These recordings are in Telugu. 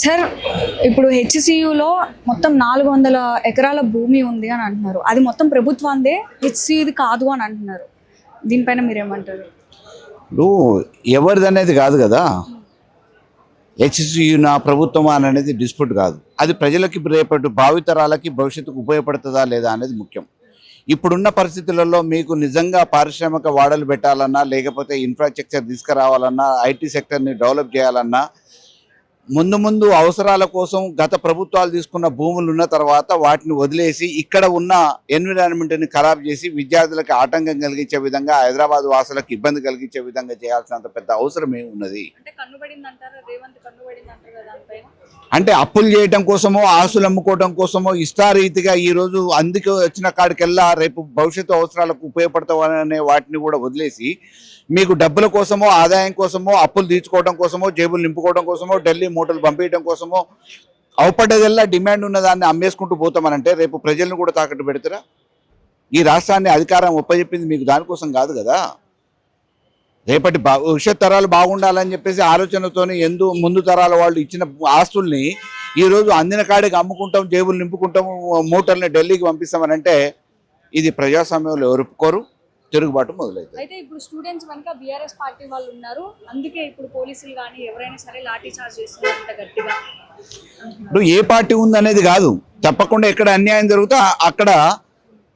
సార్ ఇప్పుడు హెచ్సియులో మొత్తం 400 ఎకరాల భూమి ఉంది అని అంటున్నారు. అది మొత్తం ప్రభుత్వందే, హెచ్సియుది కాదు అని అంటున్నారు. దీనిపైన మీరేమంటారు? ఇప్పుడు ఎవరిది అనేది కాదు కదా, హెచ్సియు నా ప్రభుత్వం అనేది డిస్ప్యూట్ కాదు. అది ప్రజలకి రేపటి భావితరాలకి భవిష్యత్తుకు ఉపయోగపడుతుందా లేదా అనేది ముఖ్యం. ఇప్పుడున్న పరిస్థితులలో మీకు నిజంగా పారిశ్రామిక వాడలు పెట్టాలన్నా, లేకపోతే ఇన్ఫ్రాస్ట్రక్చర్ తీసుకురావాలన్నా, ఐటీ సెక్టర్ని డెవలప్ చేయాలన్నా, ముందు అవసరాల కోసం గత ప్రభుత్వాలు తీసుకున్న భూములు ఉన్న తర్వాత వాటిని వదిలేసి ఇక్కడ ఉన్న ఎన్విరాన్మెంట్ని ఖరాబ్ చేసి విద్యార్థులకు ఆటంకం కలిగించే విధంగా, హైదరాబాద్ వాసులకు ఇబ్బంది కలిగించే విధంగా చేయాల్సినంత పెద్ద అవసరం ఏమి ఉన్నది? అంటే అప్పులు చేయటం కోసమో, ఆస్తులు అమ్ముకోవడం కోసమో, ఇష్టారీతిగా ఈరోజు అందుకు వచ్చిన కాడికెల్లా రేపు భవిష్యత్తు అవసరాలకు ఉపయోగపడతామనే వాటిని కూడా వదిలేసి మీకు డబ్బుల కోసమో, ఆదాయం కోసమో, అప్పులు తీర్చుకోవడం కోసమో, జేబులు నింపుకోవడం కోసమో, ఢిల్లీ మూటలు పంపించడం కోసమో అవపడ్డదల్లా డిమాండ్ ఉన్న దాన్ని అమ్మేసుకుంటూ పోతామనంటే రేపు ప్రజలను కూడా తాకట్టు పెడతారా? ఈ రాష్ట్రాన్ని అధికారం ఒప్పజెప్పింది మీకు దానికోసం కాదు కదా. రేపటి భవిష్యత్ తరాలు బాగుండాలని చెప్పేసి ఆలోచనతోనే ముందు తరాల వాళ్ళు ఇచ్చిన ఆస్తుల్ని ఈరోజు అందిన కాడికి అమ్ముకుంటాం, జేబులు నింపుకుంటాం, మూటల్ని ఢిల్లీకి పంపిస్తామనంటే ఇది ప్రజాస్వామ్యంలో ఎవరుకోరు, తిరుగుబాటు మొదలవుతుంది. అయితే ఇప్పుడు స్టూడెంట్స్ కనుక బీఆర్ఎస్ పార్టీ వాళ్ళు ఉన్నారు, అందుకే ఇప్పుడు పోలీసులు కానీ ఎవరైనా సరే లాఠీ చార్జ్ చేస్తున్నారు గట్టిగా. ఇప్పుడు ఏ పార్టీ ఉందనేది కాదు, తప్పకుండా ఎక్కడ అన్యాయం జరుగుతా అక్కడ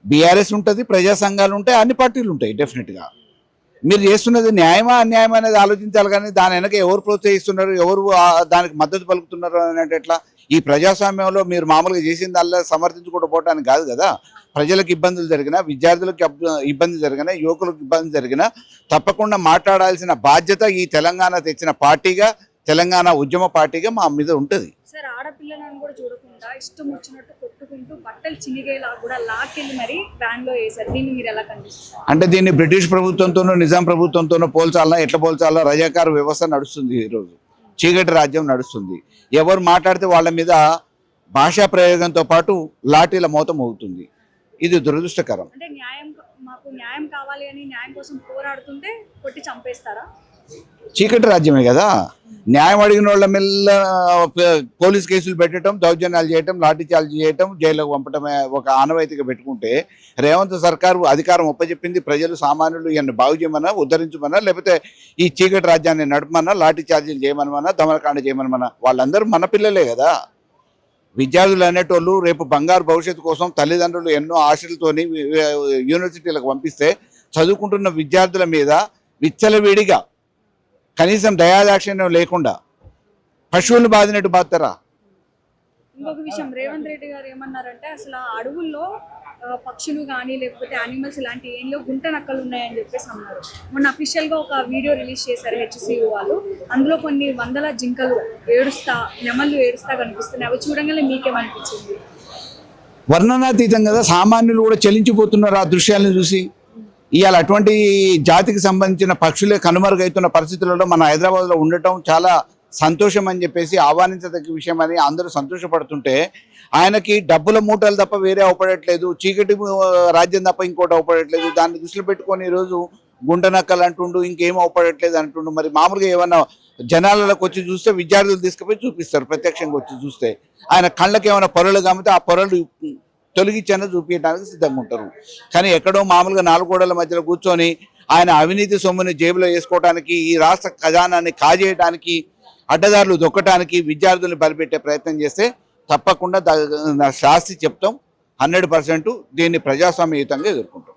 బీఆర్ఎస్ ఉంటుంది, ప్రజా సంఘాలు ఉంటాయి, అన్ని పార్టీలు ఉంటాయి. డెఫినెట్గా మీరు చేస్తున్నది న్యాయమా అన్యాయమా అనేది ఆలోచించాలి. కానీ దాని వెనక ఎవరు ప్రోత్సహిస్తున్నారు, ఎవరు దానికి మద్దతు పలుకుతున్నారు అనేది ఎట్లా? ఈ ప్రజాస్వామ్యంలో మీరు మామూలుగా చేసిందల్లా సమర్థించుకుంటూ పోవటానికి కాదు కదా. ప్రజలకు ఇబ్బందులు జరిగినా, విద్యార్థులకు ఇబ్బంది జరిగినా, యువకులకు ఇబ్బంది జరిగినా తప్పకుండా మాట్లాడాల్సిన బాధ్యత ఈ తెలంగాణ తెచ్చిన పార్టీగా, తెలంగాణ ఉద్యమ పార్టీగా మా మీద ఉంటుంది. సార్ ఆడపిల్లలను కూడా చూడకుండా ఇష్టం వచ్చినట్టు కొట్టుకుంటూ బట్టలు చినిగేలా కూడా లాక్కెళ్ళి మరి వ్యాన్ లో వేశారు. దీన్ని మీరు ఎలా కనిపిస్తారు? అంటే దీన్ని బ్రిటిష్ ప్రభుత్వంతోనో, నిజాం ప్రభుత్వంతోనో పోల్చాలన్నా, ఎట్లా పోల్చాలన్నా రజాకార వ్యవస్థ నడుస్తుంది. ఈరోజు చీకటి రాజ్యం నడుస్తుంది. ఎవరు మాట్లాడితే వాళ్ళ మీద భాషా ప్రయోగంతో పాటు లాఠీల మోతం అవుతుంది. ఇది దురదృష్టకరం. అంటే మాకు న్యాయం కావాలి అని న్యాయం కోసం పోరాడుతుంటే కొట్టి చంపేస్తారా? చీకటి రాజ్యమే కదా. న్యాయం అడిగిన వాళ్ళ మీద పోలీస్ కేసులు పెట్టడం, దౌర్జన్యాలు చేయటం, లాఠీ చార్జ్ చేయటం, జైలుకు పంపటమే ఒక ఆనవాయితీగా పెట్టుకుంటే రేవంత్ సర్కారు అధికారం ఒప్పచెప్పింది ప్రజలు, సామాన్యులు ఇవన్నీ బాగు చేయమన్నా, ఉద్ధరించమన్నా, లేకపోతే ఈ చీకటి రాజ్యాన్ని నడపమన్నా, లాఠీ చార్జీలు చేయమనమన్నా, దమనకాండ చేయమనమన్నా వాళ్ళందరూ మన పిల్లలే కదా. విద్యార్థులు అనేటోళ్ళు రేపు బంగారు భవిష్యత్తు కోసం తల్లిదండ్రులు ఎన్నో ఆశలతోని యూనివర్సిటీలకు పంపిస్తే చదువుకుంటున్న విద్యార్థుల మీద విచ్చలవిడిగా కనీసం దయాదాక్షిణ్యం లేకుండా పశువులు బాధినట్టు బాధతారా? ఇంకొక విషయం, రేవంత్ రెడ్డి గారు ఏమన్నారంటే అసలు ఆ అడవుల్లో పక్షులు కానీ లేకపోతే యానిమల్స్ ఇలాంటి ఏంలో గుంట నక్కలు ఉన్నాయని చెప్పేసి అన్నారు. మొన్న అఫీషియల్గా ఒక వీడియో రిలీజ్ చేశారు హెచ్సియు వాళ్ళు. అందులో కొన్ని వందల జింకలు నెమళ్ళు ఏడుస్తా కనిపిస్తున్నాయి. అవి చూడంగానే మీకేమనిపించింది? వర్ణనాతీతం కదా, సామాన్యులు కూడా చలించిపోతున్నారు ఆ దృశ్యాలను చూసి. ఇవాళ అటువంటి జాతికి సంబంధించిన పక్షులే కనుమరుగైతున్న పరిస్థితులలో మన హైదరాబాద్లో ఉండటం చాలా సంతోషం అని చెప్పేసి, ఆహ్వానించదగ్గ విషయం అని అందరూ సంతోషపడుతుంటే ఆయనకి డబ్బుల మూటలు తప్ప వేరే అవపడట్లేదు, చీకటి రాజ్యం తప్ప ఇంకోటి అవపడట్లేదు. దాన్ని దృష్టిలో పెట్టుకొని ఈరోజు గుంటనక్కలు అంటుండు, ఇంకేం అవపడట్లేదు అంటుండు. మరి మామూలుగా ఏమన్నా జనాలకు వచ్చి చూస్తే విద్యార్థులు తీసుకుపోయి చూపిస్తారు, ప్రత్యక్షంగా వచ్చి చూస్తే ఆయన కళ్ళకి ఏమైనా పొరలు కమితే ఆ పొరలు తొలగించని చూపించడానికి సిద్ధంగా ఉంటారు. కానీ ఎక్కడో మామూలుగా 4 గోడల మధ్యలో కూర్చొని ఆయన అవినీతి సొమ్ముని జేబులో వేసుకోవడానికి, ఈ రాష్ట్ర ఖజానాన్ని కాజేయడానికి, అడ్డదారులు దొక్కడానికి విద్యార్థులను బలిపెట్టే ప్రయత్నం చేస్తే తప్పకుండా శాస్తి చెప్తాం. 100% దీన్ని ప్రజాస్వామ్యయుతంగా ఎదుర్కొంటాం.